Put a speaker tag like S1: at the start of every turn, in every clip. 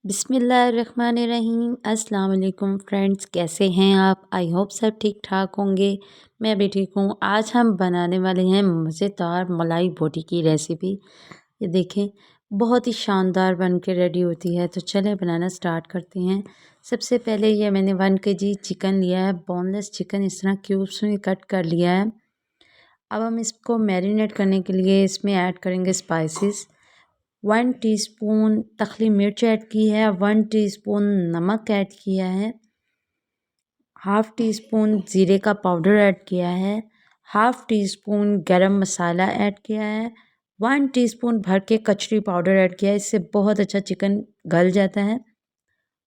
S1: बिस्मिल्लाहिर्रहमानिर्रहीम। अस्सलाम वालेकुम फ्रेंड्स, कैसे हैं आप? आई होप सब ठीक ठाक होंगे। मैं भी ठीक हूँ। आज हम बनाने वाले हैं मज़ेदार मलाई बोटी की रेसिपी। ये देखें, बहुत ही शानदार बन के रेडी होती है। तो चलें बनाना स्टार्ट करते हैं। सबसे पहले ये मैंने 1 kg चिकन लिया है। बोनलेस चिकन इस तरह क्यूब्स में कट कर लिया है। अब हम इसको मैरिनेट करने के लिए इसमें ऐड करेंगे स्पाइसेस। 1 टीस्पून तखली मिर्च ऐड की है, 1 टीस्पून नमक ऐड किया है, हाफ़ टी स्पून ज़ीरे का पाउडर ऐड किया है, हाफ़ टी स्पून गरम मसाला ऐड किया है, 1 टीस्पून भर के कचरी पाउडर ऐड किया है। इससे बहुत अच्छा चिकन गल जाता है।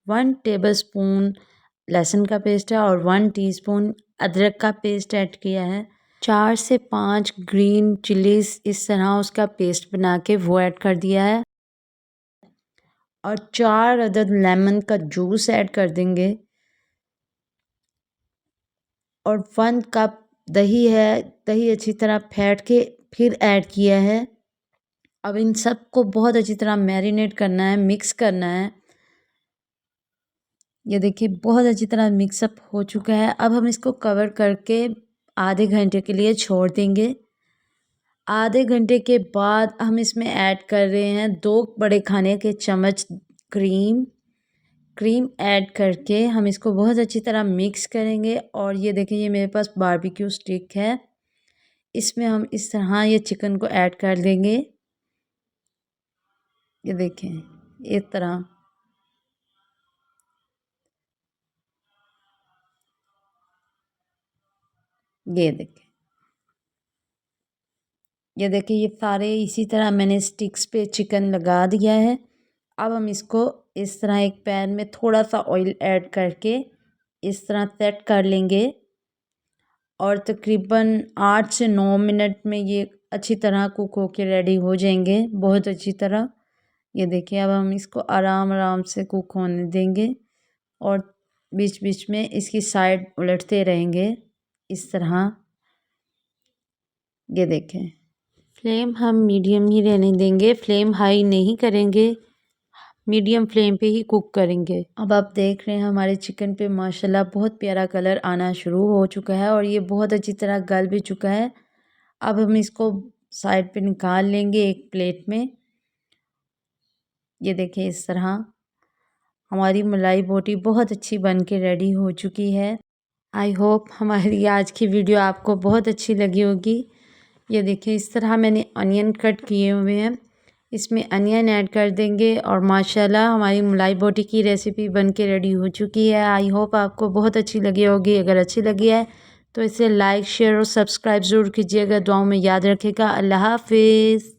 S1: 1 टेबलस्पून लहसुन का पेस्ट है और 1 टीस्पून अदरक का पेस्ट ऐड किया है। 4 से 5 ग्रीन चिलीज़ इस तरह उसका पेस्ट बना के वो ऐड कर दिया है और 4 अदद लेमन का जूस ऐड कर देंगे और 1 कप दही है। दही अच्छी तरह फेंट के फिर ऐड किया है। अब इन सब को बहुत अच्छी तरह मैरिनेट करना है, मिक्स करना है। ये देखिए बहुत अच्छी तरह मिक्सअप हो चुका है। अब हम इसको कवर करके आधे घंटे के लिए छोड़ देंगे। आधे घंटे के बाद हम इसमें ऐड कर रहे हैं 2 बड़े खाने के चम्मच क्रीम ऐड करके हम इसको बहुत अच्छी तरह मिक्स करेंगे। और ये देखिए, ये मेरे पास बारबेक्यू स्टिक है, इसमें हम इस तरह ये चिकन को ऐड कर देंगे। ये देखें इस तरह। ये देखिए ये सारे इसी तरह मैंने स्टिक्स पे चिकन लगा दिया है। अब हम इसको इस तरह एक पैन में थोड़ा सा ऑयल ऐड करके इस तरह सेट कर लेंगे और तकरीबन 8 से 9 मिनट में ये अच्छी तरह कुक होके रेडी हो जाएंगे, बहुत अच्छी तरह। ये देखिए अब हम इसको आराम आराम से कुक होने देंगे और बीच बीच में इसकी साइड उलटते रहेंगे इस तरह। ये देखें, फ्लेम हम मीडियम ही रहने देंगे, फ्लेम हाई नहीं करेंगे, मीडियम फ्लेम पे ही कुक करेंगे। अब आप देख रहे हैं हमारे चिकन पे माशाल्लाह बहुत प्यारा कलर आना शुरू हो चुका है और ये बहुत अच्छी तरह गल भी चुका है। अब हम इसको साइड पे निकाल लेंगे एक प्लेट में। ये देखिए इस तरह हमारी मलाई बोटी बहुत अच्छी बन के रेडी हो चुकी है। आई होप हमारी आज की वीडियो आपको बहुत अच्छी लगी होगी। ये देखिए इस तरह मैंने अनियन कट किए हुए हैं, इसमें अनियन ऐड कर देंगे और माशाल्लाह हमारी मलाई बोटी की रेसिपी बन के रेडी हो चुकी है। आई होप आपको बहुत अच्छी लगी होगी। अगर अच्छी लगी है तो इसे लाइक शेयर और सब्सक्राइब ज़रूर कीजिएगा। दुआओं में याद रखिएगा। अल्लाह हाफिज़।